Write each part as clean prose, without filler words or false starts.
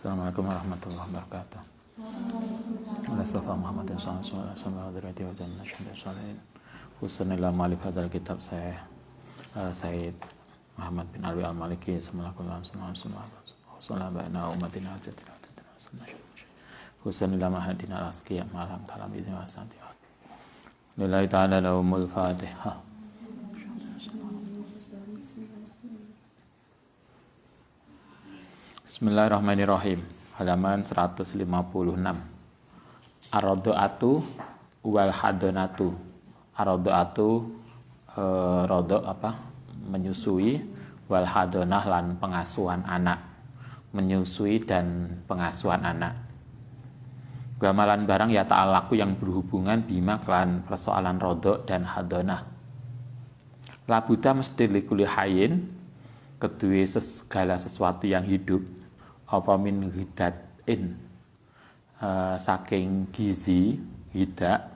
Assalamualaikum warahmatullahi wabarakatuh. Mustafa Muhammadin sallallahu alaihi wasallam hadirati wa jannah syahid salihin. Husnul malif hadal kitab saya Said Muhammad bin Alwi Al-Maliki sallallahu alaihi wasallam baina ummatina hajatina Husnul mahadina al-asqiya malam talam idin wa santiha. Lillahi ta'ala lahumul fatihah. Bismillahirrahmanirrahim. Halaman 156. Ar-radha'atu wal hadonatu. Ar-radha'atu rodok menyusui, wal hadonah lan pengasuhan anak. Menyusui dan pengasuhan anak. Gamalan barang ya ta'alaku yang berhubungan bima kelan persoalan rodok dan hadonah. Labuda mesti likuli hayin kedua segala sesuatu yang hidup apa min hidatin saking gizi hidak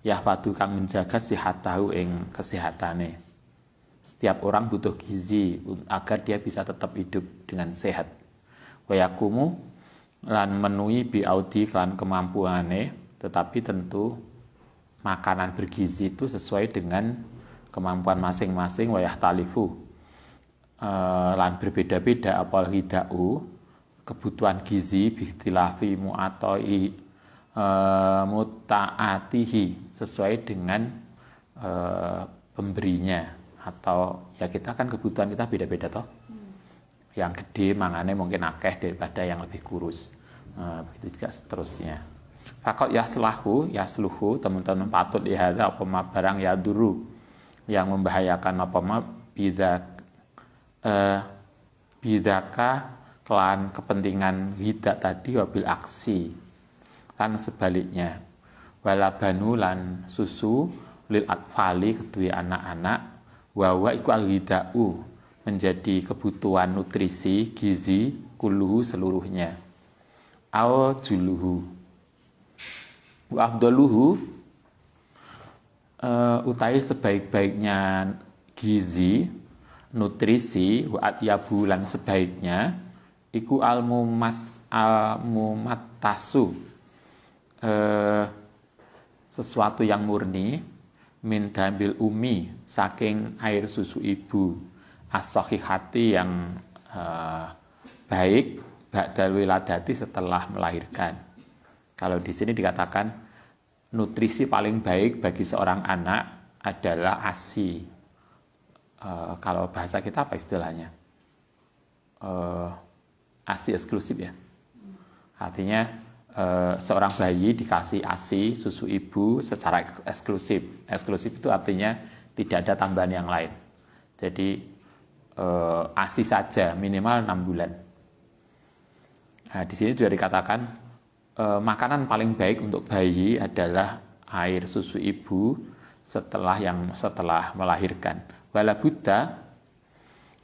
yahfadu kang menjaga sihat tahu ing kesehatane. Setiap orang butuh gizi agar dia bisa tetap hidup dengan sehat. Wayakumu lan menuhi biaudi kelan kemampuane, tetapi tentu makanan bergizi itu sesuai dengan kemampuan masing-masing. Wayah talifu lan berbeda-beda apal hidau kebutuhan gizi bikhtilafi mu'atoi muta'atihi sesuai dengan pemberinya, atau ya kita kan kebutuhan kita beda-beda toh. Yang gede mangane mungkin akeh daripada yang lebih kurus, begitu juga seterusnya. Fakot yasluhu teman-teman patut lihat apa barang ya duru yang membahayakan apa bidaka kelan kepentingan hidak tadi wabil aksi lan sebaliknya walabanu lan susu lil atfali kedua anak-anak wawa iku al hidau menjadi kebutuhan nutrisi gizi kuluhu seluruhnya aw juluhu wa afdaluhu utai sebaik-baiknya gizi nutrisi wa atyabu lan sebaiknya iku almumattasu sesuatu yang murni min dambil umi saking air susu ibu as-sahihati yang baik ba'dal wiladati setelah melahirkan. Kalau di sini dikatakan nutrisi paling baik bagi seorang anak adalah ASI. Kalau bahasa kita apa istilahnya? ASI eksklusif ya. Artinya seorang bayi dikasih ASI susu ibu secara eksklusif. Eksklusif itu artinya tidak ada tambahan yang lain. Jadi ASI saja minimal 6 bulan. Nah, di sini juga dikatakan makanan paling baik untuk bayi adalah air susu ibu setelah melahirkan. Wala buddha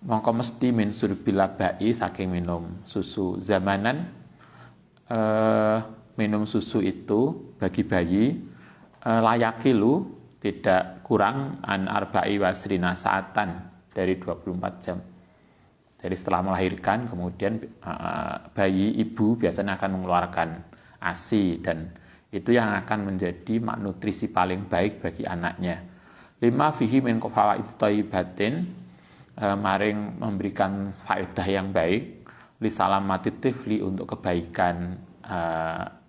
mongko mesti min surbil labai saking minum susu zamanan. Minum susu itu bagi bayi layakilu tidak kurang an arba'i wasrina saatan dari 24 jam. Jadi setelah melahirkan kemudian bayi ibu biasanya akan mengeluarkan ASI dan itu yang akan menjadi nutrisi paling baik bagi anaknya. 5 fihi min fawaid thayyibatin maring memberikan faedah yang baik li salamati tifli untuk kebaikan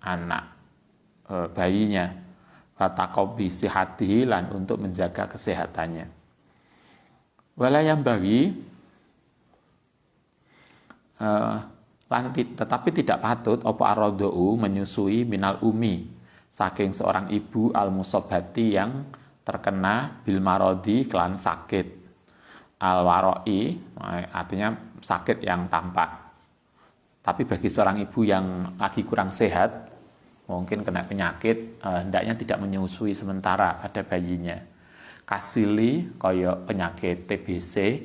anak bayinya wa taqabi sihatihi lan untuk menjaga kesehatannya. Wala yang bagi tetapi tidak patut apa ar-radha'u menyusui minal umi saking seorang ibu al-musobati yang terkena bil marodi kelan sakit al-waroi artinya sakit yang tampak. Tapi bagi seorang ibu yang lagi kurang sehat, mungkin kena penyakit, hendaknya tidak menyusui sementara pada bayinya. Kasili koyo penyakit TBC,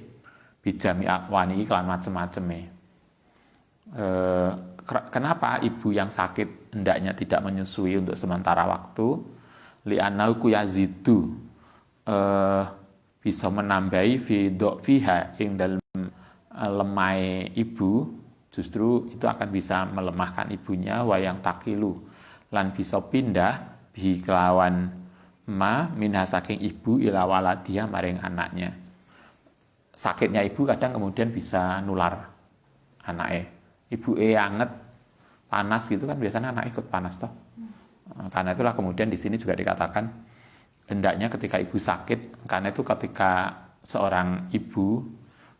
bijami akwani kelan macem-maceme. Kenapa ibu yang sakit hendaknya tidak menyusui untuk sementara waktu? Li'annau kuyazidu bisa menambahi fiha ing dalam lemai ibu justru itu akan bisa melemahkan ibunya. Wayang takilu lan bisa pindah bihi kelawan ma minha saking ibu ila waladiha maring anaknya. Sakitnya ibu kadang kemudian bisa nular anaknya. Ibu anget panas gitu kan, biasanya anak ikut panas toh. Karena itulah kemudian di sini juga dikatakan hendaknya ketika ibu sakit, karena itu ketika seorang ibu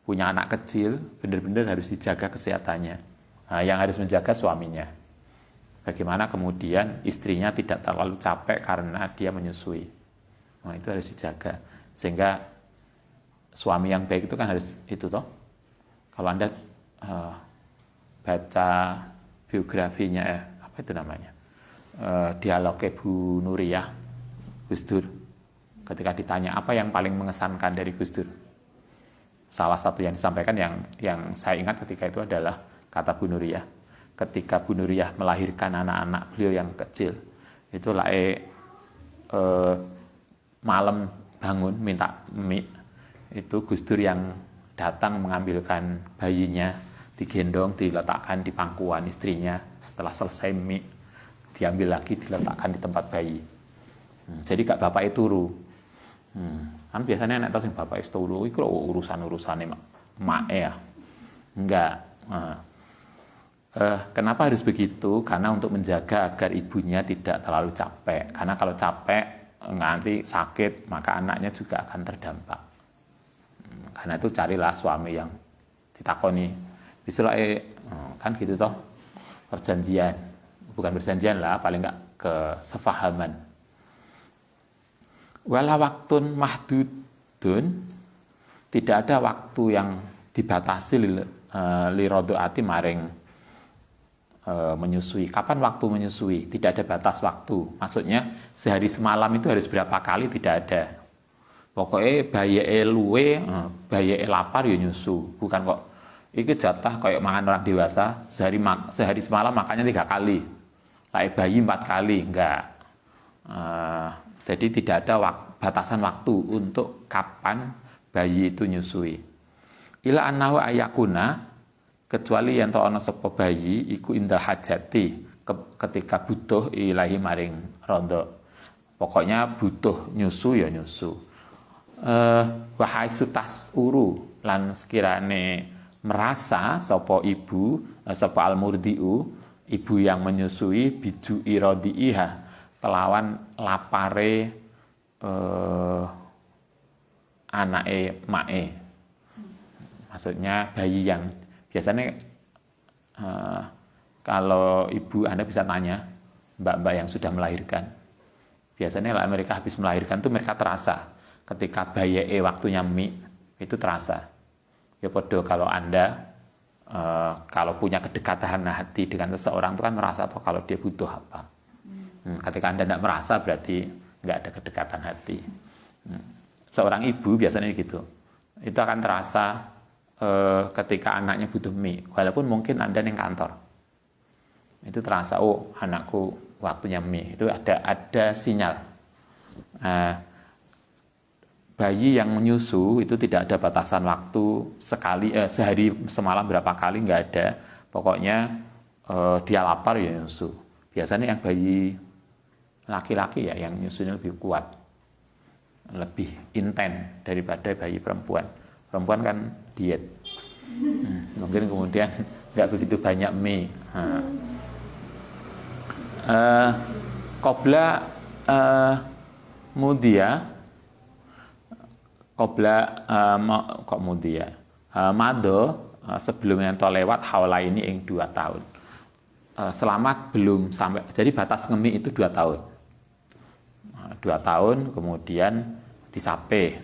punya anak kecil, benar-benar harus dijaga kesehatannya. Nah, yang harus menjaga suaminya. Bagaimana kemudian istrinya tidak terlalu capek karena dia menyusui. Nah, itu harus dijaga. Sehingga suami yang baik itu kan harus itu toh. Kalau Anda baca biografinya, apa itu namanya? Dialognya Bu Nuriyah, Gus Dur, ketika ditanya apa yang paling mengesankan dari Gus Dur, salah satu yang disampaikan yang saya ingat ketika itu adalah kata Bu Nuriyah, ketika Bu Nuriyah melahirkan anak-anak beliau yang kecil, itu malam bangun minta mie, itu Gus Dur yang datang mengambilkan bayinya, digendong, diletakkan di pangkuan istrinya, setelah selesai mie diambil lagi, diletakkan di tempat bayi. Jadi gak bapak itu turu. Kan biasanya nek sing bapak itu turu iku urusan-urusane mak ya. Enggak. Kenapa harus begitu? Karena untuk menjaga agar ibunya tidak terlalu capek. Karena kalau capek nanti sakit, maka anaknya juga akan terdampak. Karena itu carilah suami yang ditakoni. Bisa kan gitu toh. Perjanjian. Bukan perjanjian lah, paling enggak kesefahaman. Wala waktun mahdudun, tidak ada waktu yang dibatasi lirodoati maring menyusui. Kapan waktu menyusui? Tidak ada batas waktu. Maksudnya sehari semalam itu harus berapa kali, tidak ada. Pokoknya bayi luwe, bayi lapar ya nyusu. Bukan kok iki jatah kayak makan orang dewasa, sehari semalam makannya 3 kali. Bayi 4 kali, enggak. Jadi tidak ada batasan waktu untuk kapan bayi itu nyusui. Ila annahu ayakuna, kecuali yang ana sapa bayi iku indal hajati, ketika butuh ilahi maring rondo. Pokoknya butuh nyusu ya nyusu. Wahai sutas uru lan sekirane merasa sapa ibu, sapa almurdiu, ibu yang menyusui biju irodiiha, kelawan lapare anake mae. Maksudnya bayi yang biasanya kalau ibu Anda bisa tanya mbak-mbak yang sudah melahirkan, biasanya lah mereka habis melahirkan tuh mereka terasa ketika bayi waktunya mie itu terasa. Ya podo kalau Anda kalau punya kedekatan hati dengan seseorang itu kan merasa toh kalau dia butuh apa. Ketika Anda tidak merasa berarti nggak ada kedekatan hati. Seorang ibu biasanya gitu. Itu akan terasa ketika anaknya butuh mie. Walaupun mungkin Anda di kantor. Itu terasa, oh anakku waktunya mie. Itu ada sinyal. Bayi yang menyusu itu tidak ada batasan waktu sehari semalam berapa kali, nggak ada. Pokoknya dia lapar ya nyusu. Biasanya yang bayi laki-laki ya yang nyusunya lebih kuat, lebih intens daripada bayi perempuan. Perempuan kan diet, mungkin kemudian nggak begitu banyak mie. Qobla mudia. Mado sebelum yang lewat haula ini 2 tahun. Selamat belum sampai, jadi batas ngemi itu 2 tahun. 2 tahun kemudian disape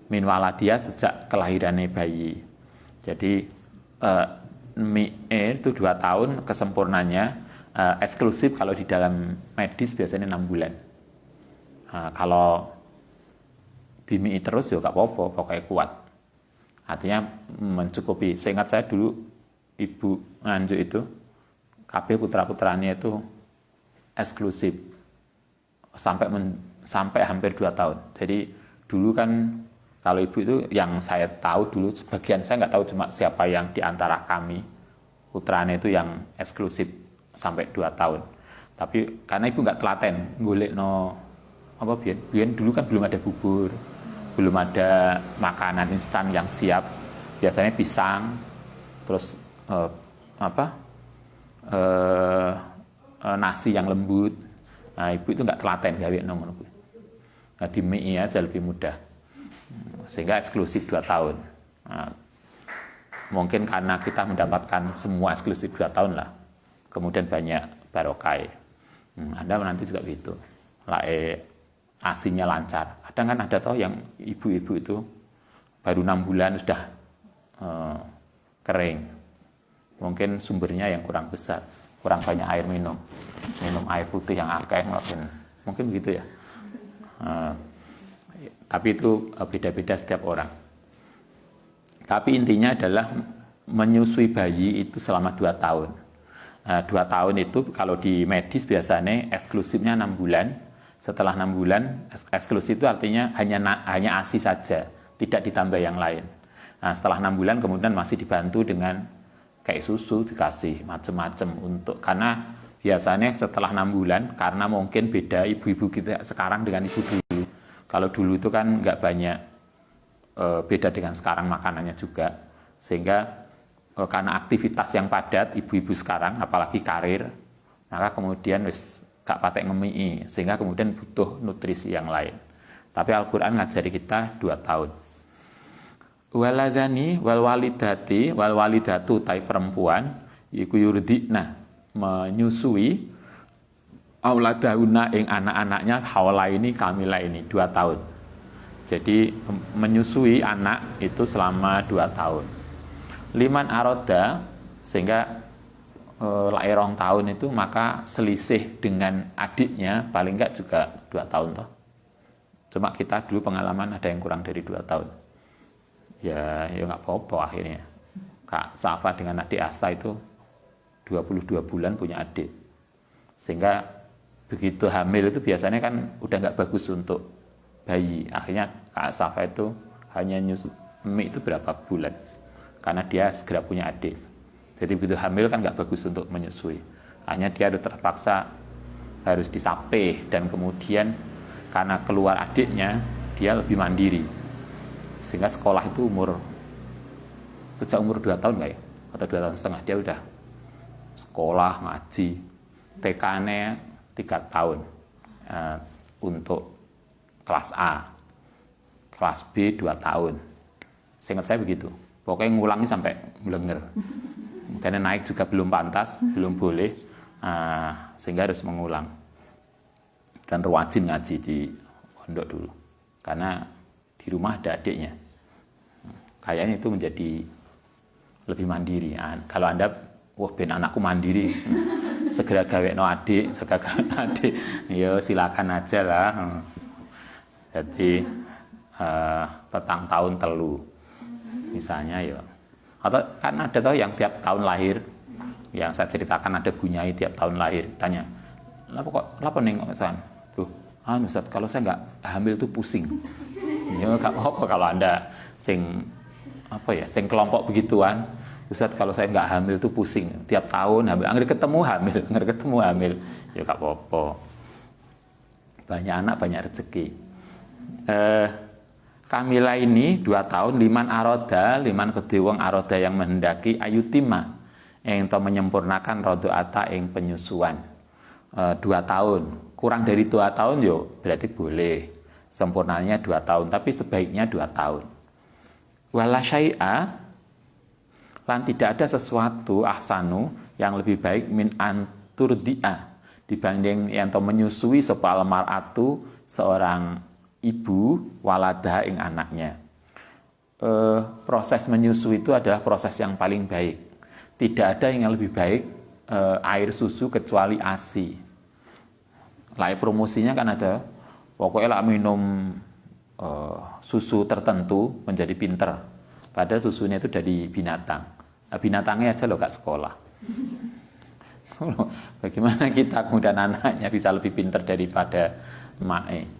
min waladia sejak kelahirannya bayi. Jadi itu 2 tahun kesempurnanya, eksklusif kalau di dalam medis biasanya 6 bulan. Kalau dimii terus ya gak apa-apa, pokoknya kuat. Artinya mencukupi. Seingat saya dulu ibu Nganjuk itu, KB putra-putranya itu eksklusif sampai hampir 2 tahun. Jadi dulu kan kalau ibu itu yang saya tahu dulu, sebagian saya nggak tahu cuma siapa yang di antara kami putrane itu yang eksklusif sampai 2 tahun. Tapi karena ibu nggak telaten golekno apa biyen dulu kan belum ada bubur, belum ada makanan instan yang siap. Biasanya pisang, terus nasi yang lembut. Nah, ibu itu nggak telaten gawe ngono kuwi. Nah, di mie aja lebih mudah. Sehingga eksklusif 2 tahun. Nah, mungkin karena kita mendapatkan semua eksklusif 2 tahun lah. Kemudian banyak barokai. Anda nanti juga begitu. ASINya lancar. Kadang kan ada toh yang ibu-ibu itu baru 6 bulan sudah kering. Mungkin sumbernya yang kurang besar, kurang banyak air minum air putih yang akeh, mungkin begitu ya. Tapi itu beda-beda setiap orang. Tapi intinya adalah menyusui bayi itu selama 2 tahun. 2 tahun itu kalau di medis biasanya eksklusifnya 6 bulan. Setelah 6 bulan, eksklusif itu artinya hanya ASI saja, tidak ditambah yang lain. Nah, setelah 6 bulan kemudian masih dibantu dengan kayak susu, dikasih macam-macam karena biasanya setelah 6 bulan, karena mungkin beda ibu-ibu kita sekarang dengan ibu dulu. Kalau dulu itu kan nggak banyak beda dengan sekarang makanannya juga, sehingga karena aktivitas yang padat ibu-ibu sekarang, apalagi karir, maka kemudian gak patek ngemii, sehingga kemudian butuh nutrisi yang lain. Tapi Al-Quran ngajari kita 2 tahun. Waladani wal walidatu tai perempuan iku yurdina menyusui auladahuna ing anak-anaknya haula ini kamila ini 2 tahun. Jadi menyusui anak itu selama 2 tahun. Liman aroda sehingga lahir 2 tahun itu maka selisih dengan adiknya paling enggak juga 2 tahun toh. Cuma kita dulu pengalaman ada yang kurang dari 2 tahun. Ya nggak apa-apa akhirnya. Kak Safa dengan adik Asa itu 22 bulan punya adik. Sehingga begitu hamil itu biasanya kan udah nggak bagus untuk bayi. Akhirnya Kak Safa itu hanya nyusu mie itu berapa bulan. Karena dia segera punya adik. Jadi begitu hamil kan nggak bagus untuk menyusui. Hanya dia terpaksa harus disapih dan kemudian karena keluar adiknya dia lebih mandiri. Sehingga sekolah itu sejak umur 2 tahun nggak ya? Atau 2 tahun setengah dia udah sekolah, ngaji. TK-nya 3 tahun untuk kelas A. Kelas B 2 tahun. Seingat saya begitu. Pokoknya ngulangi sampai melenger. Karena naik juga belum pantas, belum boleh, sehingga harus mengulang. Dan rajin ngaji di pondok dulu, karena di rumah ada adiknya. Kayaknya itu menjadi lebih mandiri. Kalau Anda, ben anakku mandiri, segera gawekno adik, ya silakan aja lah. Jadi petang tahun telu, misalnya ya. Atau kan ada toh yang tiap tahun lahir, yang saya ceritakan ada Bunyai tiap tahun lahir, tanya, kenapa nengok san? Loh, Ustaz, kalau saya nggak hamil tuh pusing. Ya nggak apa-apa kalau Anda sing kelompok begituan, Ustaz kalau saya nggak hamil tuh pusing, tiap tahun hamil, angger ketemu hamil, ya nggak apa-apa. Banyak anak banyak rezeki. Kamila ini 2 tahun, liman kedhe wong aroda yang menghendaki ayutima yang to menyempurnakan rodoata yang penyusuan. 2 tahun, kurang dari 2 tahun yo berarti boleh, sempurnanya 2 tahun, tapi sebaiknya 2 tahun. Wala syai'a, lan tidak ada sesuatu ahsanu yang lebih baik min anturdi'a dibanding yang to menyusui sapa almar'atu seorang ibu waladah ing anaknya. Proses menyusui itu adalah proses yang paling baik. Tidak ada yang lebih baik air susu kecuali ASI. Lah promosinya kan ada, pokoknya lah minum susu tertentu menjadi pinter. Padahal susunya itu dari binatang. Nah, binatangnya aja loh gak sekolah. Bagaimana kita kemudian anaknya bisa lebih pinter daripada emaknya?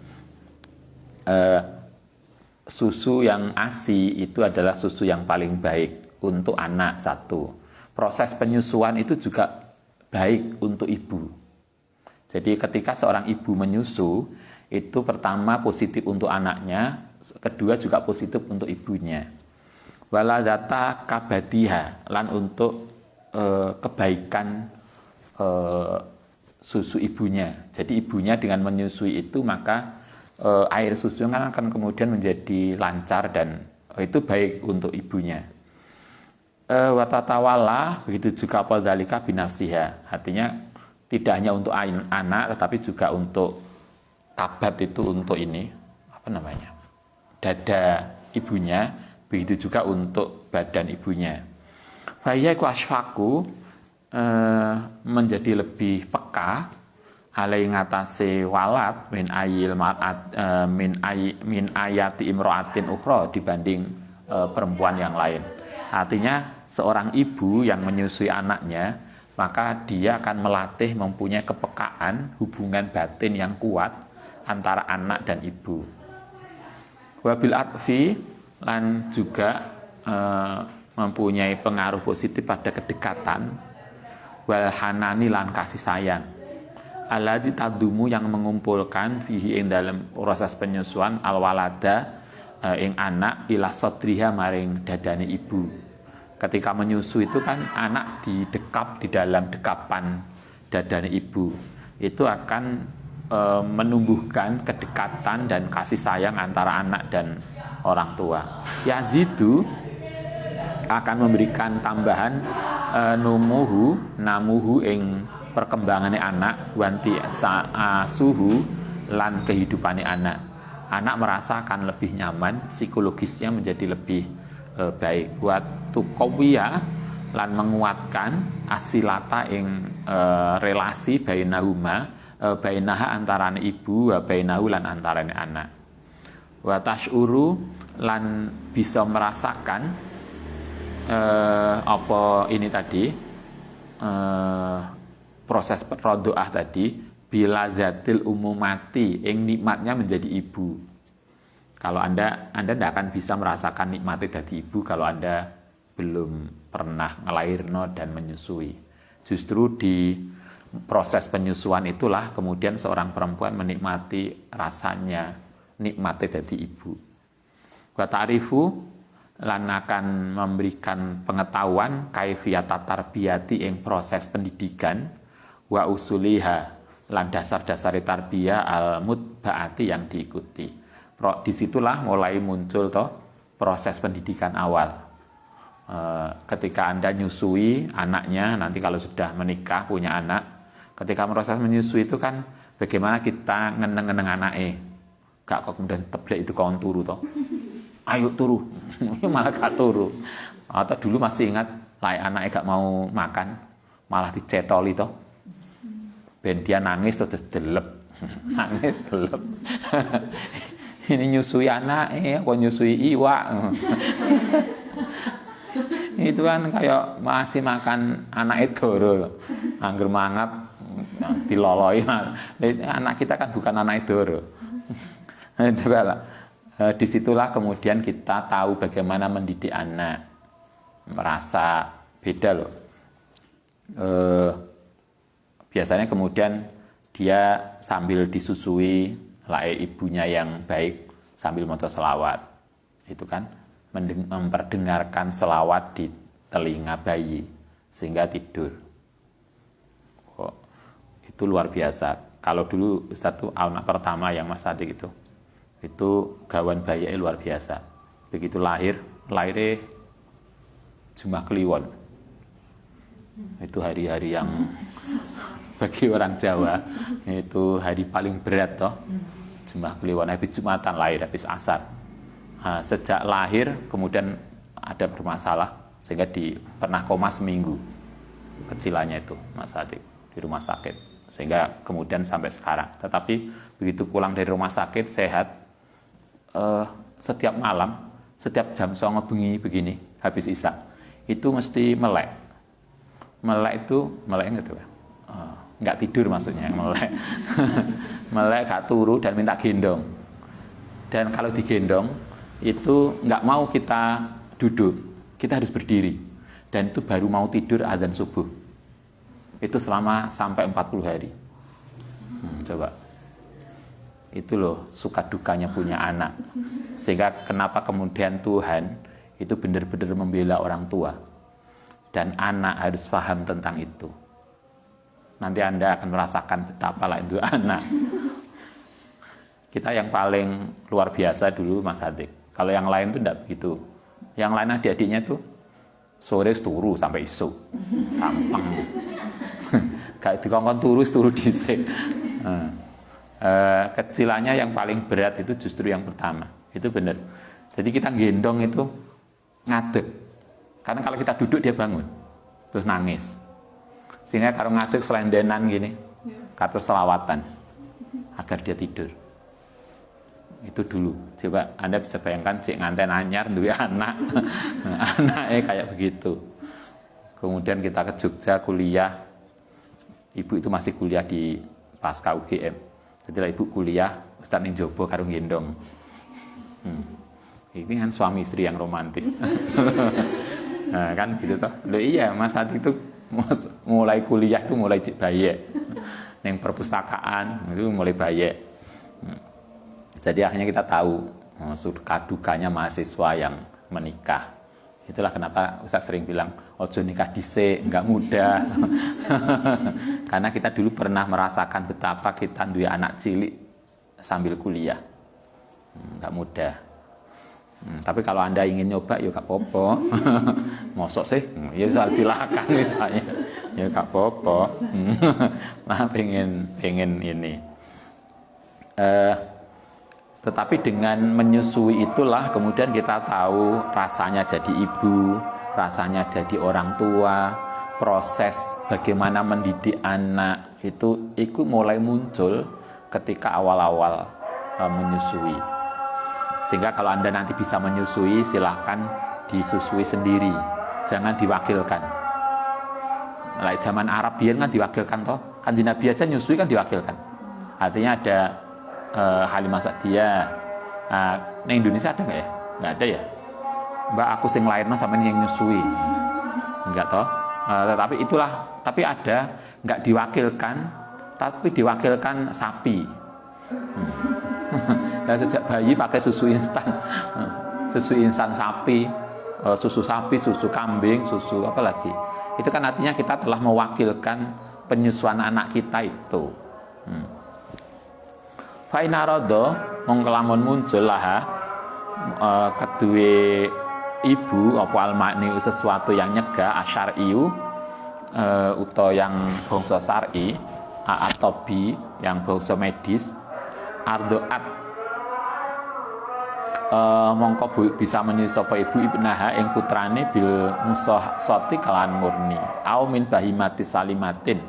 Susu yang ASI itu adalah susu yang paling baik untuk anak satu. Proses penyusuan itu juga baik untuk ibu. Jadi ketika seorang ibu menyusu, itu pertama positif untuk anaknya, kedua juga positif untuk ibunya. Waladata kabadiha, lan untuk kebaikan susu ibunya. Jadi ibunya dengan menyusui itu maka air susu kan akan kemudian menjadi lancar dan itu baik untuk ibunya. Watatawala, begitu juga poldalika binafsiha. Artinya tidak hanya untuk anak tetapi juga untuk kabat, itu untuk ini apa namanya, dada ibunya, begitu juga untuk badan ibunya. Fahiyaku asfaku, menjadi lebih peka alai ngatasi walat min ayil mar'at min ayati imro'atin ukhra dibanding perempuan yang lain. Artinya seorang ibu yang menyusui anaknya, maka dia akan melatih mempunyai kepekaan hubungan batin yang kuat antara anak dan ibu. Wabil atfi, lan juga mempunyai pengaruh positif pada kedekatan, wal hanani lan kasih sayang. Alladzi tadumu, yang mengumpulkan fihi ing dalam proses penyusuan alwalada ing anak ila sodriha maring dadane ibu. Ketika menyusu itu kan anak didekap di dalam dekapan dadane ibu. Itu akan menumbuhkan kedekatan dan kasih sayang antara anak dan orang tua. Yazidu, akan memberikan tambahan namuhu ing perkembangannya anak, wanti suhu lan kehidupannya anak. Anak merasakan lebih nyaman, psikologisnya menjadi lebih baik. Buat tuqawiyah, lan menguatkan asilata ing relasi bainahuma, bainaha antarane ibu, wa bainahu lan antarane anak. Wa tashuru, lan bisa merasakan apa ini tadi, proses rodoah tadi, bila zatil umumati, yang nikmatnya menjadi ibu. Kalau Anda tidak akan bisa merasakan nikmatnya dari ibu kalau Anda belum pernah ngelahirno dan menyusui. Justru di proses penyusuan itulah kemudian seorang perempuan menikmati rasanya nikmatnya dari ibu. Wa ta'rifu, lan akan memberikan pengetahuan kaifiyat tarbiyati ing proses pendidikan, wa usuliha, lan dasar-dasar tarbiyah al-mutba'ati yang diikuti. Disitulah mulai muncul proses pendidikan awal. Ketika Anda nyusui anaknya, nanti kalau sudah menikah punya anak, ketika proses menyusui itu kan bagaimana kita ngeneng-ngeneng anaknya. Gak kok kemudian teblek itu kawan turu toh. Ayo turu, malah gak turu. Atau dulu masih ingat, anaknya gak mau makan, malah dicetoli toh. Ben dia nangis terus delep, nangis delep. Ini nyusui anak, kok nyusui iwak. Itu kan kayak masih makan anak edoro, angger mangap diloloi. Anak kita kan bukan anak edoro. Itu kan. Disitulah kemudian kita tahu bagaimana mendidik anak, merasa beda loh. Biasanya kemudian dia sambil disusui ibunya yang baik sambil maca selawat, itu kan memperdengarkan selawat di telinga bayi sehingga tidur. Itu luar biasa. Kalau dulu Ustaz tuh anak pertama yang Mas Adik itu gawan bayi luar biasa. Begitu lahirnya Jumat Kliwon. Itu hari-hari yang bagi orang Jawa itu hari paling berat toh. Jumat Kliwon, habis Jumatan lahir, habis asar. Nah, sejak lahir kemudian ada bermasalah sehingga pernah koma seminggu kecilannya itu Mas Adik di rumah sakit, sehingga kemudian sampai sekarang. Tetapi begitu pulang dari rumah sakit sehat, setiap malam, setiap jam 09.00 bengi begini habis isya itu mesti melek itu melek gitu ya, nggak tidur maksudnya melek. Melek gak turu dan minta gendong, dan kalau digendong itu nggak mau kita duduk, kita harus berdiri. dan itu baru mau tidur azan subuh. Itu selama sampai 40 hari. Coba. Itu loh suka dukanya punya anak. Sehingga kenapa kemudian Tuhan itu benar-benar membela orang tua. Dan anak harus paham tentang itu. Nanti Anda akan merasakan betapa itu anak. Kita yang paling luar biasa dulu Mas Hadik. Kalau yang lain tuh tidak begitu. Yang lain adik-adiknya tuh sore turu sampai isu. Gampang. Gak dikongkon turu dhisik. Kecilannya yang paling berat itu justru yang pertama. Itu benar. Jadi kita gendong itu ngadeg. Karena kalau kita duduk dia bangun. Terus nangis. Sehingga kalau ngadeg selendenan gini, kata selawatan agar dia tidur. Itu dulu. Coba Anda bisa bayangkan cik nganten anyar duwe anak. Anaknya kayak begitu. Kemudian kita ke Jogja kuliah. Ibu itu masih kuliah di pasca UGM. Setelah ibu kuliah, Ustaz ning jobo karo gendong. Ini kan suami istri yang romantis. Nah, kan gitu toh. Loh iya, Mas Hadi itu mulai kuliah itu mulai cik bayek. Neng perpustakaan itu mulai bayek. Jadi akhirnya kita tahu suka dukanya mahasiswa yang menikah. Itulah kenapa Ustaz sering bilang ojo nikah dhisik, enggak mudah. Karena kita dulu pernah merasakan betapa kita duwe anak cilik sambil kuliah. Enggak mudah. Tapi kalau Anda ingin nyoba ya gak apa-apa. Mosok sih? Ya silakan misalnya. Ya gak apa-apa. Nah, pengen ini. Tetapi dengan menyusui itulah kemudian kita tahu rasanya jadi ibu, rasanya jadi orang tua, proses bagaimana mendidik anak itu mulai muncul ketika awal-awal menyusui. Sehingga kalau Anda nanti bisa menyusui, silahkan disusui sendiri, jangan diwakilkan. Nah, zaman Arab biar kan diwakilkan toh, Kanjeng Nabi aja nyusui kan diwakilkan. Artinya ada Halimah Sa'diyah. Nah, Indonesia ada nggak ya? Nggak ada ya. Mbak aku sing lairno sama yang nyusui. Enggak toh. Tetapi itulah. Tapi ada nggak diwakilkan, tapi diwakilkan sapi. Nah, sejak bayi pakai susu instan, susu instan sapi, susu kambing, susu apa lagi? Itu kan artinya kita telah mewakilkan penyusuan anak kita itu. Faina rodo mongkelamun muncul lah kedua ibu apa almakni sesuatu yang nyegah asyariu atau yang bangsa syar'i atau bi yang bangsa medis ardoat mongko bisa menyusu apa ibu ibnaha yang putrane bil musahsati kalan murni au min bahimati salimatin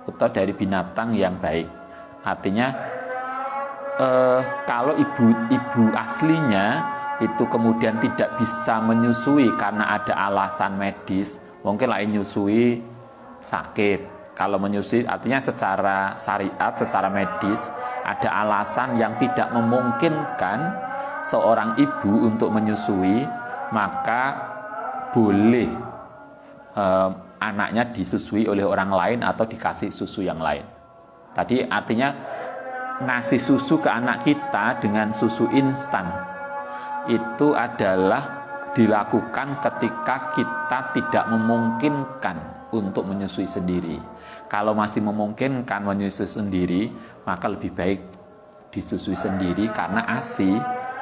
atau dari binatang yang baik. Artinya kalau ibu aslinya itu kemudian tidak bisa menyusui karena ada alasan medis, mungkin lain nyusui sakit. Kalau menyusui artinya secara syariat, secara medis ada alasan yang tidak memungkinkan seorang ibu untuk menyusui, maka boleh anaknya disusui oleh orang lain atau dikasih susu yang lain. Tadi artinya ngasih susu ke anak kita dengan susu instan itu adalah dilakukan ketika kita tidak memungkinkan untuk menyusui sendiri. Kalau masih memungkinkan menyusui sendiri, maka lebih baik disusui sendiri karena ASI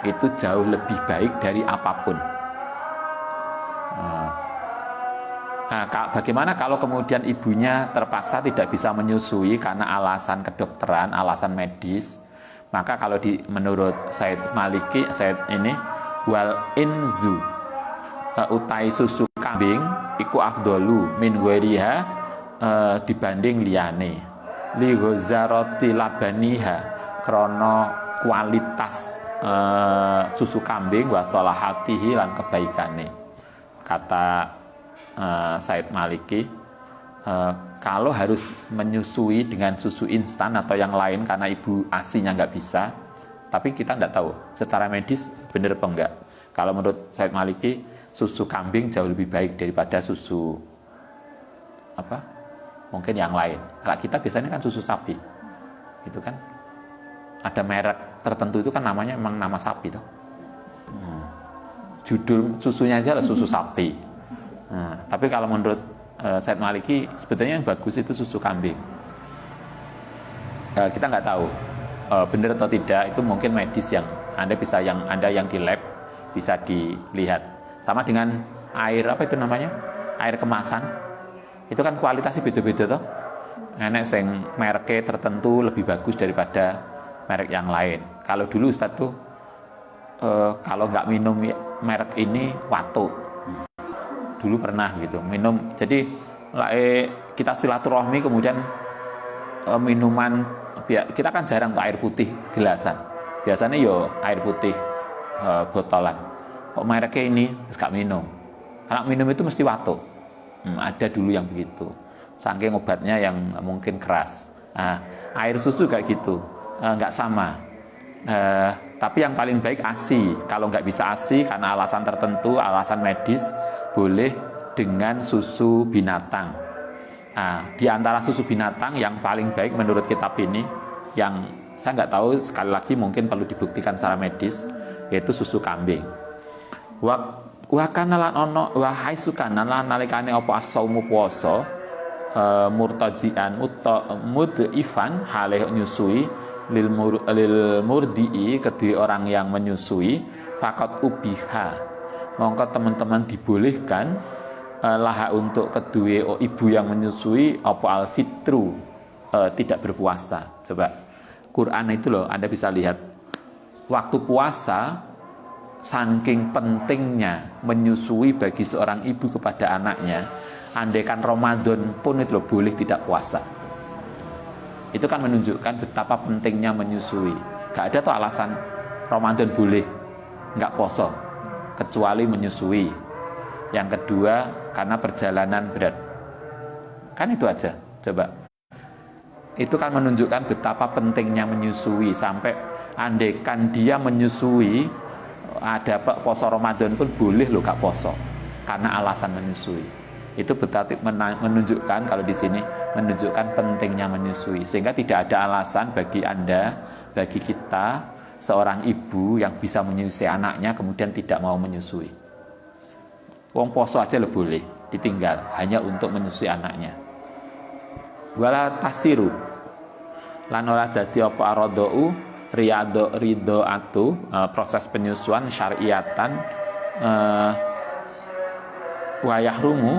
itu jauh lebih baik dari apapun. Nah, bagaimana kalau kemudian ibunya terpaksa tidak bisa menyusui karena alasan kedokteran, alasan medis? Maka kalau menurut Said Maliki, Said ini wal inzu utai susu kambing iku afdolu min ghairiha dibanding liyane li ghazarati labaniha krana kualitas susu kambing wa salahatihi lan kebaikane. Kata Said Maliki, kalau harus menyusui dengan susu instan atau yang lain karena ibu asinya nggak bisa, tapi kita nggak tahu secara medis benar apa enggak. Kalau menurut Said Maliki, susu kambing jauh lebih baik daripada susu apa? Mungkin yang lain. Kalau kita biasanya kan susu sapi. Itu kan ada merek tertentu itu kan namanya memang nama sapi toh. Judul susunya aja lah susu sapi. Tapi kalau menurut Said Maliki sebetulnya yang bagus itu susu kambing. Kita nggak tahu benar atau tidak, itu mungkin medis yang Anda yang di lab bisa dilihat. Sama dengan air apa itu namanya? Air kemasan. Itu kan kualitasnya beda-beda toh. Enek sing mereknya tertentu lebih bagus daripada merek yang lain. Kalau dulu Ustadz tuh kalau nggak minum merek ini watu. Dulu pernah gitu minum. Jadi kita silaturahmi kemudian minuman, kita kan jarang tuh air putih gelasan. Biasanya yo air putih botolan. Kok mereknya ini nggak minum? Kalau minum itu mesti watu. Ada dulu yang begitu. Saking obatnya yang mungkin keras. Air susu kayak gitu, nggak sama. Tapi yang paling baik ASI. Kalau nggak bisa ASI karena alasan tertentu, alasan medis, boleh dengan susu binatang. Di antara susu binatang yang paling baik menurut kitab ini, yang saya nggak tahu, sekali lagi mungkin perlu dibuktikan secara medis, yaitu susu kambing. Wa kana lan ono wa haisukana lan nalikane apa as-saumu puasa murtajian mudhifan halih nyusui lil murdi'i kedua orang yang menyusui faqat ubiha mongko teman-teman dibolehkan laha untuk kedua ibu yang menyusui apa al-fitru tidak berpuasa. Coba Quran itu loh, Anda bisa lihat waktu puasa saking pentingnya menyusui bagi seorang ibu kepada anaknya, andaikan Ramadan pun itu loh boleh tidak puasa. Itu kan menunjukkan betapa pentingnya menyusui. Gak ada tuh alasan Ramadan boleh nggak poso kecuali menyusui. Yang kedua karena perjalanan berat. Kan itu aja. Coba. Itu kan menunjukkan betapa pentingnya menyusui, sampai andaikan dia menyusui ada poso Ramadan pun boleh loh gak poso karena alasan menyusui. Itu menunjukkan, kalau di sini menunjukkan pentingnya menyusui, sehingga tidak ada alasan bagi Anda, bagi kita seorang ibu yang bisa menyusui anaknya kemudian tidak mau menyusui. Wong poso aja lo boleh ditinggal hanya untuk menyusui anaknya. Wala tasiru lan ora dadi apa aradau ridhoatu proses penyusuan syariatan wa yahrumu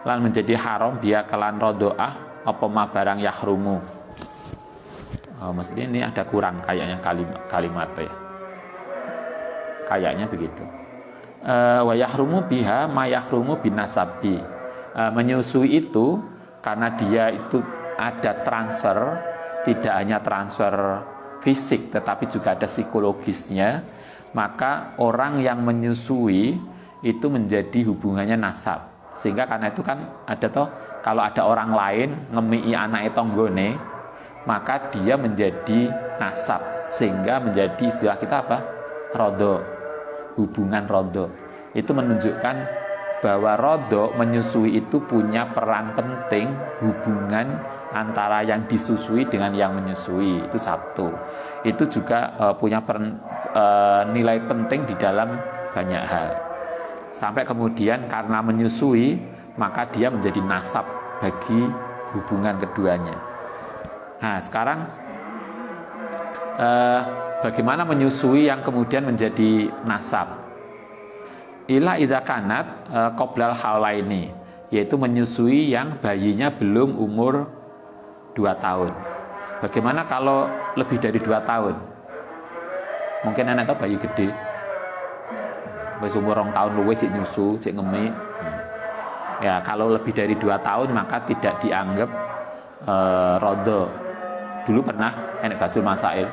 lan menjadi haram dia kelan rodoah apa ma barang yahrumu. Maksudnya ini ada kurang kayaknya kalimatnya. Kayaknya begitu. Wa yahrumu biha ma yahrumu binasabi. Menyusui itu karena dia itu ada transfer, tidak hanya transfer fisik tetapi juga ada psikologisnya, maka orang yang menyusui itu menjadi hubungannya nasab. Sehingga karena itu kan ada toh, kalau ada orang lain ngemii anake tanggane, maka dia menjadi nasab, sehingga menjadi istilah kita apa? Rodo, hubungan rodo. Itu menunjukkan bahwa rodo menyusui itu punya peran penting, hubungan antara yang disusui dengan yang menyusui, itu satu. Itu juga punya nilai penting di dalam banyak hal. Sampai kemudian karena menyusui, maka dia menjadi nasab bagi hubungan keduanya. Nah sekarang bagaimana menyusui yang kemudian menjadi nasab? Ila idza kanat qoblal haulaini, yaitu menyusui yang bayinya belum umur 2 tahun. Bagaimana kalau lebih dari 2 tahun? Mungkin anak itu bayi gede, wis umur 2 tahun luwih cik nyusu, cik ngemi. Ya, kalau lebih dari 2 tahun maka tidak dianggap rodo. Dulu pernah enek Basul Masail.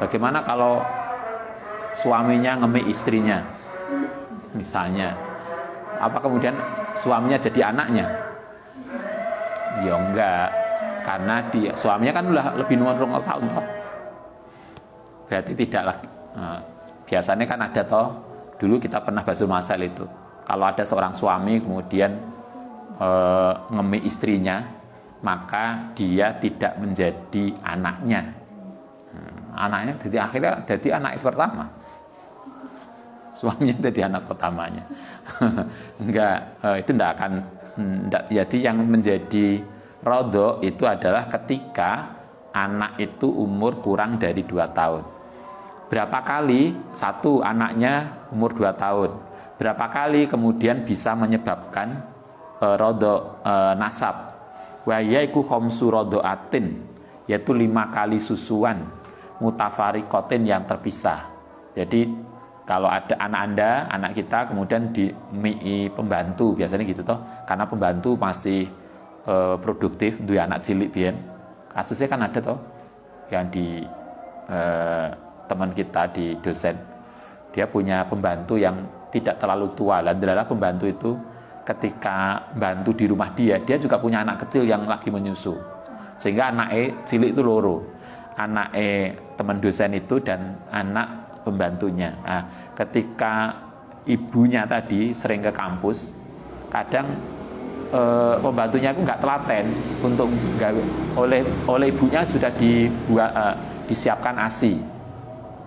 Bagaimana kalau suaminya ngemi istrinya? Misalnya, apa kemudian suaminya jadi anaknya? Ya enggak, karena suaminya kan udah lebih umur 2 tahun toh. Berarti tidak lagi. biasanya kan ada toh, dulu kita pernah bahas masalah itu. Kalau ada seorang suami kemudian ngemik istrinya, maka dia tidak menjadi anaknya. Anaknya jadi akhirnya jadi anak itu pertama. Suaminya jadi anak pertamanya. Itu enggak akan jadi yang menjadi rodho itu adalah ketika anak itu umur kurang dari 2 tahun. Berapa kali satu anaknya umur 2 tahun? Berapa kali kemudian bisa menyebabkan rodho nasab? Wa yaiku khamsu rodhoatin, yaitu 5 kali susuan mutafarikotin yang terpisah. Jadi kalau ada anak Anda, anak kita kemudian di pembantu, biasanya gitu toh, karena pembantu masih produktif, dua anak cilik biyen. Kasusnya kan ada toh yang di teman kita di dosen, dia punya pembantu yang tidak terlalu tua. Dan adalah pembantu itu ketika bantu di rumah dia juga punya anak kecil yang lagi menyusu, sehingga anaknya cilik itu loro, anaknya teman dosen itu dan anak pembantunya. Nah, ketika ibunya tadi sering ke kampus, kadang pembantunya itu nggak telaten untuk oleh ibunya sudah disiapkan ASI.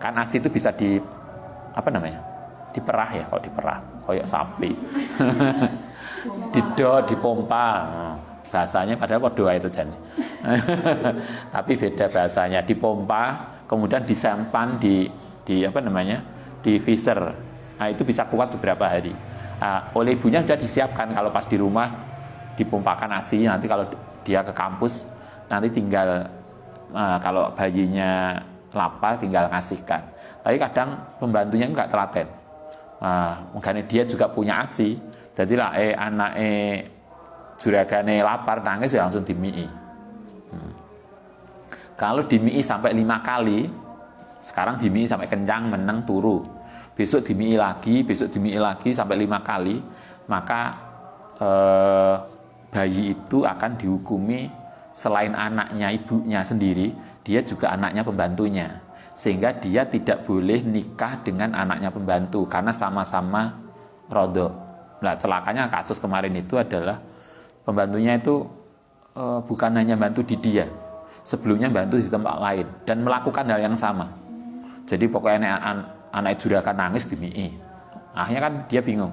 Kan ASI itu bisa diperah ya, kalau diperah koyok sapi. Dipompa. Bahasanya padahal doa itu jan. Tapi beda bahasanya, dipompa kemudian disimpan di freezer. Nah, itu bisa kuat beberapa hari. Oleh ibunya sudah disiapkan kalau pas di rumah dipompakan ASI, nanti kalau dia ke kampus nanti tinggal kalau bayinya lapar tinggal ngasihkan. Tapi kadang pembantunya enggak telaten. Makanya dia juga punya ASI. Jadilah anaknya juragane lapar nangis ya langsung dimii. Kalau dimii sampai 5 kali, sekarang dimii sampai kencang, meneng, turu. Besok dimii lagi sampai 5 kali, maka bayi itu akan dihukumi selain anaknya ibunya sendiri, dia juga anaknya pembantunya. Sehingga dia tidak boleh nikah dengan anaknya pembantu karena sama-sama rodho. Nah, celakanya kasus kemarin itu adalah pembantunya itu bukan hanya bantu di dia, sebelumnya bantu di tempat lain dan melakukan hal yang sama. Jadi pokoknya anak itu akan nangis di mii. Akhirnya kan dia bingung.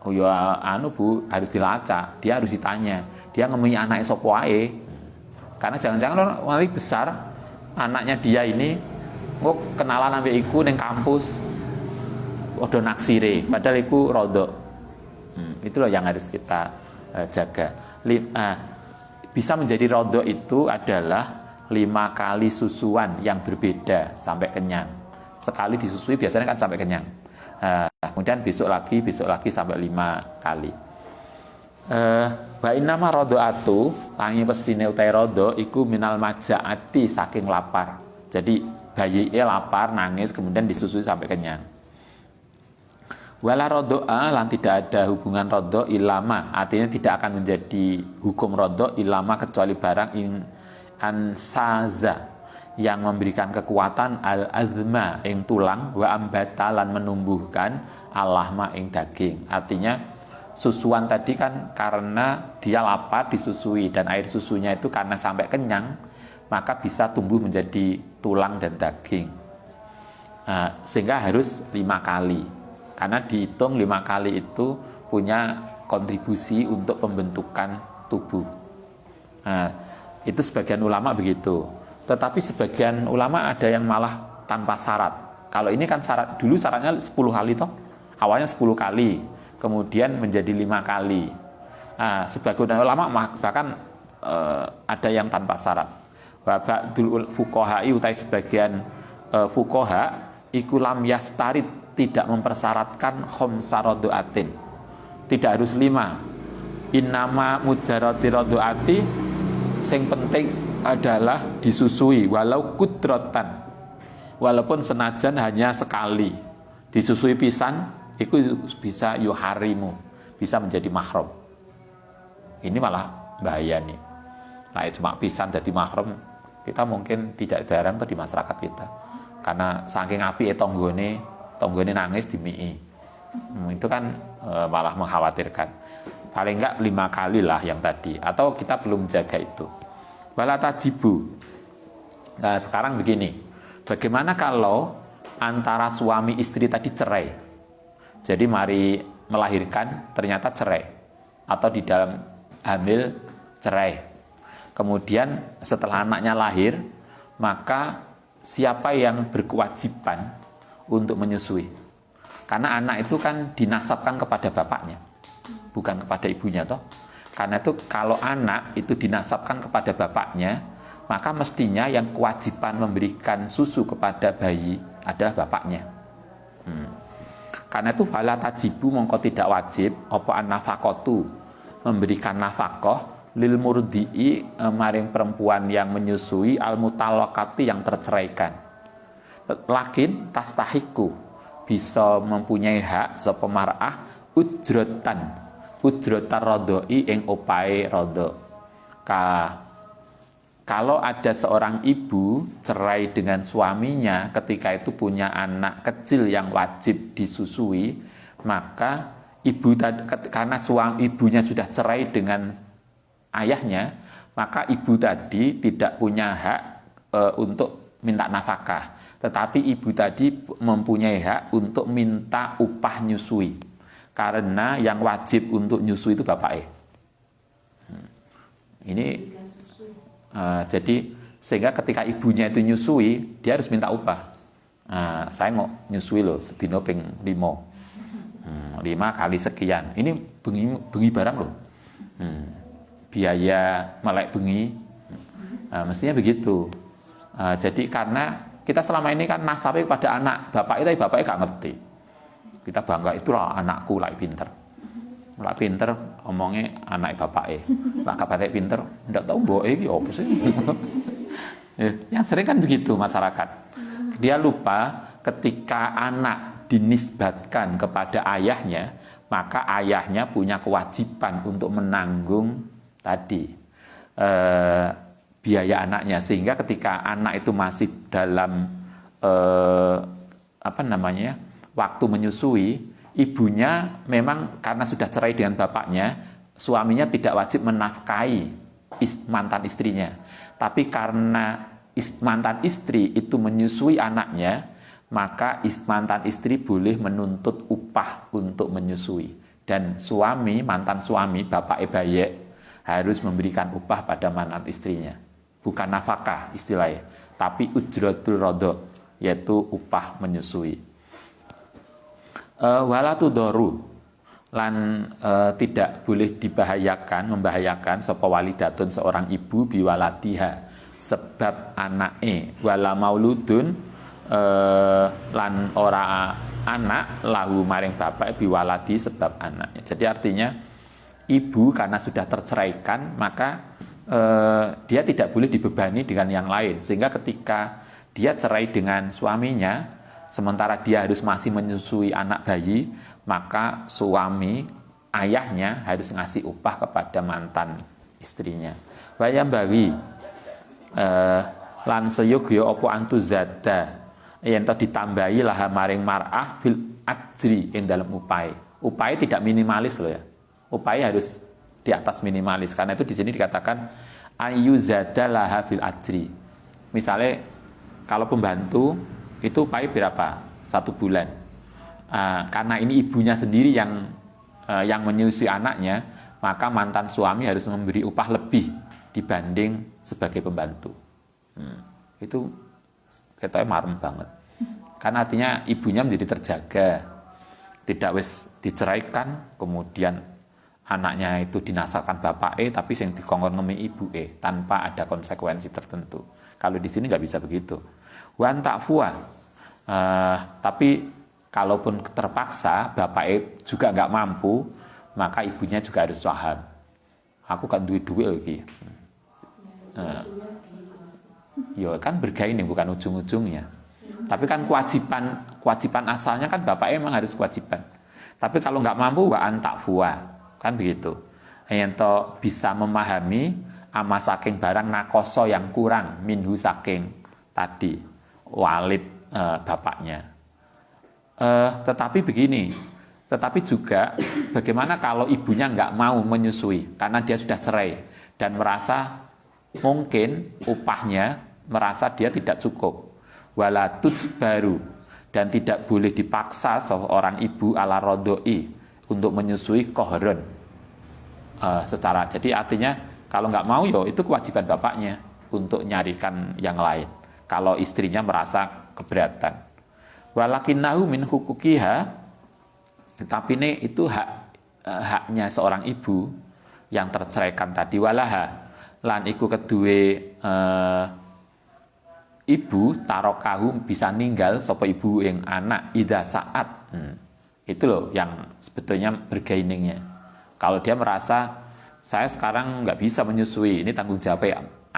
Oh ya Bu, harus dilacak, dia harus ditanya, dia ngemui anak sopo ae. Karena jangan-jangan nanti besar anaknya dia ini kenalan ambek iku ning kampus. Odo naksire, padahal iku rodho. Itu loh yang harus kita jaga. Bisa menjadi rodho itu adalah 5 kali susuan yang berbeda sampai kenyang. Sekali disusui biasanya kan sampai kenyang. Kemudian besok lagi sampai 5 kali. Wa innama rodhoatu tangi pestine utai rodho iku minal majaati saking lapar. Jadi bayi lapar nangis kemudian disusui sampai kenyang. Wala rodho'a lan tidak ada hubungan rodho ilama, artinya tidak akan menjadi hukum rodho ilama kecuali barang ansaza yang memberikan kekuatan al-azma ing tulang wa ambatalan menumbuhkan al-lahma ing daging. Artinya susuan tadi kan karena dia lapar disusui dan air susunya itu karena sampai kenyang maka bisa tumbuh menjadi tulang dan daging. Sehingga harus 5 kali. Karena dihitung 5 kali itu punya kontribusi untuk pembentukan tubuh. Itu sebagian ulama begitu. Tetapi sebagian ulama ada yang malah tanpa syarat. Kalau ini kan dulu syaratnya 10 kali toh. Awalnya 10 kali, kemudian menjadi 5 kali. Sebagian ulama bahkan ada yang tanpa syarat. Wa ba'dul fuqaha'i utai sebagian fuqaha iku lam yastarid, tidak mempersyaratkan khamsa rodhoatin. Tidak harus 5. Innama mujarrati rodhoati, sing penting adalah disusui walau kudrotan, walaupun senajan hanya sekali disusui pisan, itu bisa yuharimu, bisa menjadi mahram. Ini malah bahaya nih. Nah, cuma pisan jadi mahram, kita mungkin tidak jarang tuh di masyarakat kita, karena saking api etonggone tonggone nangis dimii. Itu kan malah mengkhawatirkan. Paling enggak 5 kali lah yang tadi, atau kita belum jaga itu. Wala tajibu. Nah, sekarang begini, bagaimana kalau antara suami istri tadi cerai? Jadi mari melahirkan ternyata cerai, atau di dalam hamil cerai. Kemudian setelah anaknya lahir, maka siapa yang berkewajiban untuk menyusui? Karena anak itu kan dinasabkan kepada bapaknya, bukan kepada ibunya toh. Karena itu kalau anak itu dinasabkan kepada bapaknya, maka mestinya yang kewajiban memberikan susu kepada bayi adalah bapaknya. Karena itu fala tajibu mongko tidak wajib apa an-nafaqatu memberikan nafkah lil murdi'i maring perempuan yang menyusui al mutallaqati yang terceraikan. Lakin tastahiku bisa mempunyai hak sapa mar'ah ujrotan radoi ing opae rodo. Kalau ada seorang ibu cerai dengan suaminya ketika itu punya anak kecil yang wajib disusui, maka karena ibunya sudah cerai dengan ayahnya, maka ibu tadi tidak punya hak untuk minta nafkah. Tetapi ibu tadi mempunyai hak untuk minta upah nyusui. Karena yang wajib untuk nyusui itu bapaknya. Ini jadi sehingga ketika ibunya itu nyusui, dia harus minta upah. Saya mau nyusui loh, sedino ping 5 kali sekian. Ini bengi barang loh. Biaya melek bengi. Mestinya begitu. Jadi karena kita selama ini kan nasabnya kepada anak bapak itu, bapaknya gak ngerti. Kita bangga itulah anakku lah pinter. Lah pinter omongnya anak bapaknya. Lah bapaknya pinter, ndak tahu mbok iki opo sih. Yang sering kan begitu masyarakat. Dia lupa ketika anak dinisbatkan kepada ayahnya, maka ayahnya punya kewajiban untuk menanggung tadi biaya anaknya, sehingga ketika anak itu masih dalam waktu menyusui, ibunya memang karena sudah cerai dengan bapaknya, suaminya tidak wajib menafkahi mantan istrinya. Tapi karena mantan istri itu menyusui anaknya, maka mantan istri boleh menuntut upah untuk menyusui. Dan mantan suami, bapak Bayek, harus memberikan upah pada mantan istrinya. Bukan nafkah istilahnya, tapi ujratul rodok, yaitu upah menyusui. Walatu doru, lan tidak boleh membahayakan sapa walidatun seorang ibu biwalatiha sebab anake, wala mauludun lan ora anak lahu maring bapak biwaladi sebab anaknya. Jadi artinya ibu karena sudah terceraikan, maka dia tidak boleh dibebani dengan yang lain, sehingga ketika dia cerai dengan suaminya, sementara dia harus masih menyusui anak bayi, maka ayahnya harus ngasih upah kepada mantan istrinya. Wayam bagi lan seyogya apa antuzada yen to ditambahi laha maring mar'ah fil ajri ing dalam upaya. Upaya tidak minimalis loh ya. Upaya harus di atas minimalis. Karena itu di sini dikatakan ayyuzada laha fil ajri. Misalnya kalau pembantu itu upaya berapa? 1 bulan. Karena ini ibunya sendiri yang menyusui anaknya, maka mantan suami harus memberi upah lebih dibanding sebagai pembantu. Itu katanya marem banget. Karena artinya ibunya menjadi terjaga, tidak wis diceraikan, kemudian anaknya itu dinasabkan bapak tapi yang dikongkon ngemi ibu tanpa ada konsekuensi tertentu. Kalau di sini nggak bisa begitu. Wan takfua, tapi kalaupun terpaksa bapak juga nggak mampu, maka ibunya juga harus paham. Aku kan duit lagi. Ya kan bergaining bukan ujung-ujungnya. Tapi kan kewajiban asalnya kan bapak emang harus kewajiban. Tapi kalau nggak mampu wa antakfua. Kan begitu. Ento bisa memahami ama saking barang nakoso yang kurang minhu saking tadi walid bapaknya. Tetapi begini, tetapi juga bagaimana kalau ibunya nggak mau menyusui karena dia sudah cerai dan merasa mungkin upahnya merasa dia tidak cukup. Walatuts baru, dan tidak boleh dipaksa seorang ibu ala rodoi untuk menyusui kohron secara. Jadi artinya kalau nggak mau yo itu kewajiban bapaknya untuk nyarikan yang lain. Kalau istrinya merasa keberatan. Walakinnahu min hukukiha, tetapi ini itu haknya seorang ibu yang terceraikan tadi. Walaha lan iku kedue ibu tarokahu bisa ninggal sapa ibu yang anak ida saat. Itu loh yang sebetulnya bergainingnya. Kalau dia merasa saya sekarang nggak bisa menyusui, ini tanggung jawab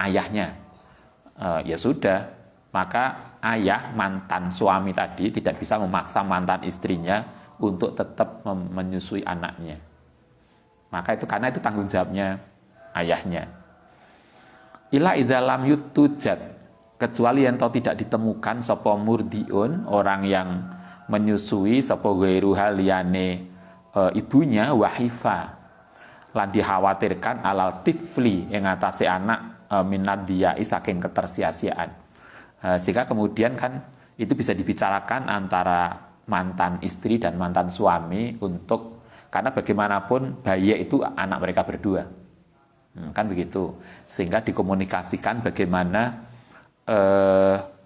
ayahnya, ya sudah, maka ayah mantan suami tadi tidak bisa memaksa mantan istrinya untuk tetap menyusui anaknya. Maka itu karena itu tanggung jawabnya ayahnya. Ila idza lam yutujat, kecuali yang tidak ditemukan sapa murdiun, orang yang menyusui sapa ghairuha liyane ibunya, wahifa lan dikhawatirkan alal tifli yang atase anak minad diyai saking ketersia-siaan. Sehingga kemudian kan itu bisa dibicarakan antara mantan istri dan mantan suami untuk, karena bagaimanapun bayi itu anak mereka berdua, kan begitu, sehingga dikomunikasikan bagaimana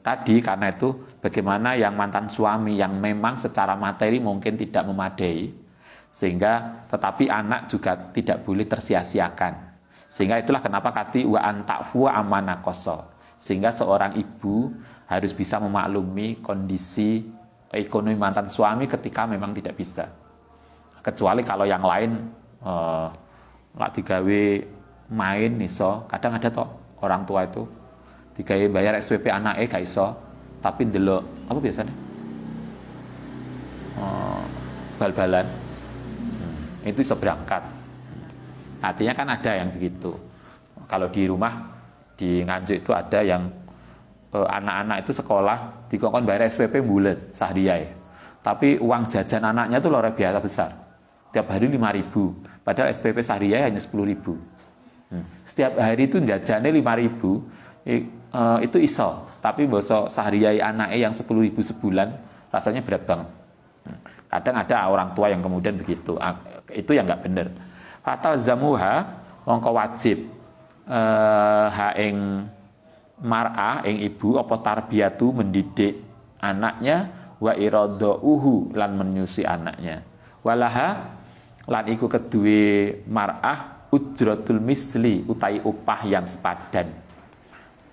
tadi, karena itu bagaimana yang mantan suami yang memang secara materi mungkin tidak memadai, sehingga tetapi anak juga tidak boleh tersia-siakan, sehingga itulah kenapa kati wa antakfu amanakoso, sehingga seorang ibu harus bisa memaklumi kondisi ekonomi mantan suami ketika memang tidak bisa, kecuali kalau yang lain lah digawe main iso, kadang ada toh orang tua itu digawe bayar SPP anaknya gak iso, tapi ndelok apa biasanya bal-balan itu bisa berangkat. Artinya kan ada yang begitu. Kalau di rumah di Nganjuk itu ada yang anak-anak itu sekolah dikongkon bayar SPP bulet sahriyai, tapi uang jajan anaknya itu luar biasa besar, tiap hari 5.000, padahal SPP sahriyai hanya 10.000. Setiap hari itu jajannya 5.000, itu iso, tapi bosok sahriyai anaknya yang 10.000 sebulan rasanya berat banget. Kadang ada orang tua yang kemudian begitu, itu yang nggak benar. Fatal zamuha mongko wajib ing mar'ah ing ibu apa tarbiyatu mendidik anaknya, wa iradauhu lan menyusi anaknya, walaha lan iku kedue mar'ah ujratul misli utai upah yang sepadan.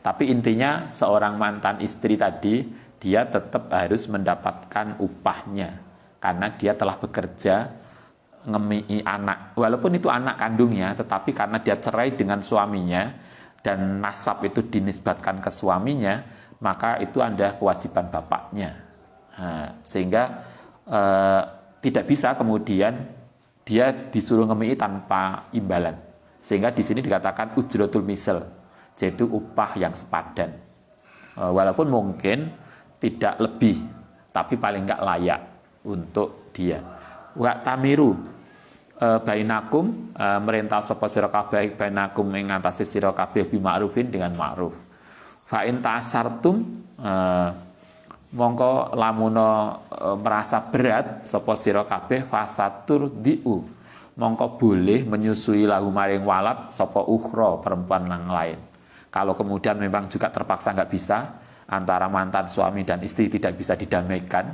Tapi intinya seorang mantan istri tadi dia tetap harus mendapatkan upahnya karena dia telah bekerja ngemii anak, walaupun itu anak kandungnya, tetapi karena dia cerai dengan suaminya dan nasab itu dinisbatkan ke suaminya, maka itu ada kewajiban bapaknya. Sehingga tidak bisa kemudian dia disuruh ngemii tanpa imbalan. Sehingga di sini dikatakan ujratul misal, yaitu upah yang sepadan. Walaupun mungkin tidak lebih, tapi paling enggak layak untuk dia. Wa tamiru bainakum, merintah sapa sira kabeh bainakum ing atase sira kabeh bi ma'rufin dengan ma'ruf. Fa in ta'asartum, mongko lamuno merasa berat sapa sira kabeh fasatur diu, mongko boleh menyusui lahu maring walad sapa ukhra, perempuan yang lain. Kalau kemudian memang juga terpaksa nggak bisa, antara mantan suami dan istri tidak bisa didamaikan,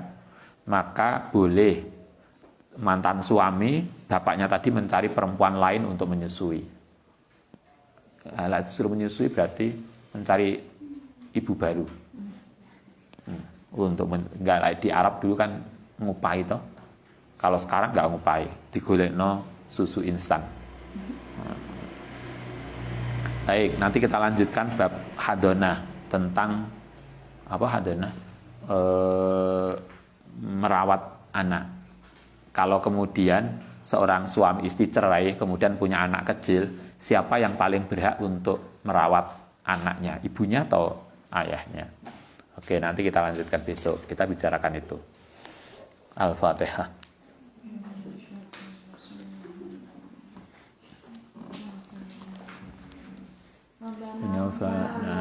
maka boleh mantan suami, bapaknya tadi mencari perempuan lain untuk menyusui. Nah, itu suruh menyusui berarti mencari ibu baru. Untuk enggak, di Arab dulu kan ngupai toh. Kalau sekarang enggak ngupai, digolekno susu instan. Baik, nanti kita lanjutkan bab hadonah, tentang apa hadonah? Merawat anak. Kalau kemudian seorang suami istri cerai kemudian punya anak kecil, siapa yang paling berhak untuk merawat anaknya, ibunya atau ayahnya? Oke, nanti kita lanjutkan besok, kita bicarakan itu. Al-Fatihah. Nafa'na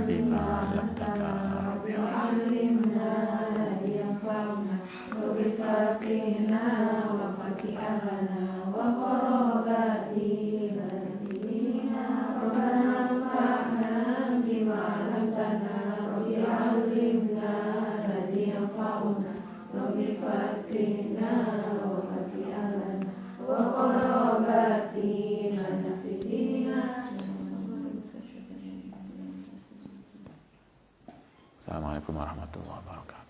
bima 'allamtana علمنا ينفعنا وبفقهنا وفقهنا وقراباتنا ديننا ربنا انفعنا بما علمتنا رب علمنا الذي ينفعنا وبفقهنا وفقهنا وقراباتنا في ديننا. Assalamualaikum warahmatullahi wabarakatuh.